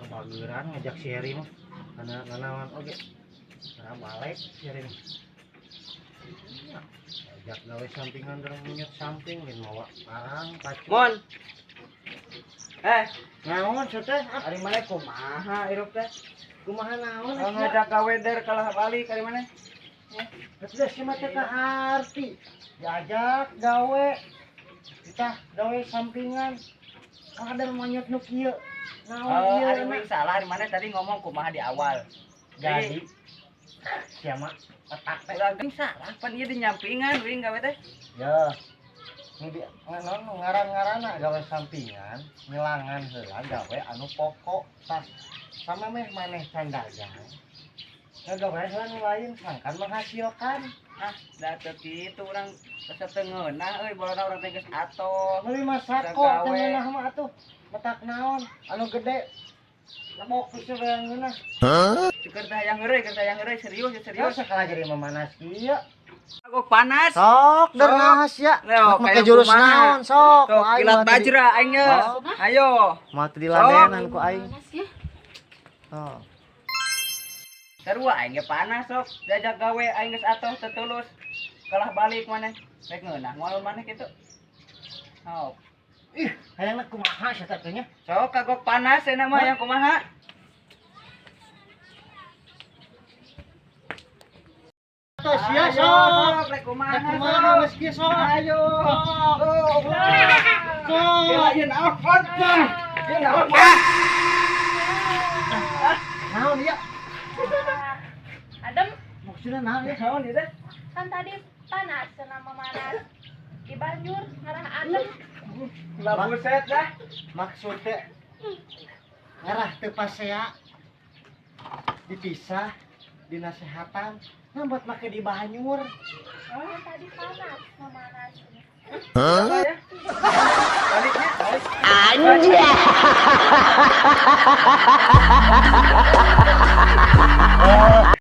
pageran ngajak si Heri mah karena nanawan oke karena balik si Heri mah ngajak gawe sampingan dalam minyak samping dan mawa parang pacul Mon. naon teh Ari mana kumaha irup teh? kumaha naon Ngajak gawe der kalah balik ari mana? sudah si mah teh arti diajak gawe kita gawe sampingan ada monyet nu kieu naon Ari ieu wing salah ari mana tadi ngomong kumaha di awal. jadi siapa otak teh Ulah geuning salah pan ieu di nyampingan wing gawe teh. ya nu di ngaran-ngaranna gawe sampingan ngelangan heula gawe anu pokok tah sama meh maneh can dagang ngagawe heula nu lain sangkan menghasilkan Ah, da teu kitu urang rasa teu ngeunah euy bolona urang teh geus atos. nu mah sako Gawe. tengah mah atuh letak naon anu gede lebok bisa bayangeunna Keur teh hayang euy serius ya serius. sakala jadi memanas kieu Aku panas. sok Sok. derahas ya Leo, make kayak jurus kumaha? naon sok Sok kilat bajra aing geus. Oh. Ayo. mau diladenan ku aing oh Sarua aing ge panas sok. Diajak gawe aing geus atos teu tulus. Kalah balik maneh. Rek ngeunah moal maneh kitu. Sok. ih hayangna kumaha sia teh nya Sok kagok panas cenah mah yang kumaha? tos sia sok Rek kumaha? kumaha Sok. geus kieu sok Ayo. sok Kelain apa? Yeun apa? naon ya Adem, maksudna naon ya Naon ieu teh? kan tadi panas, senang memanas. Di banjur, ngarah adem. Lah buset dah. maksud teh ngarah teu pasea dipisah dinasehatan nambot make di banyur Kan tadi panas, memanas. Apa ya? Baliknya. anjir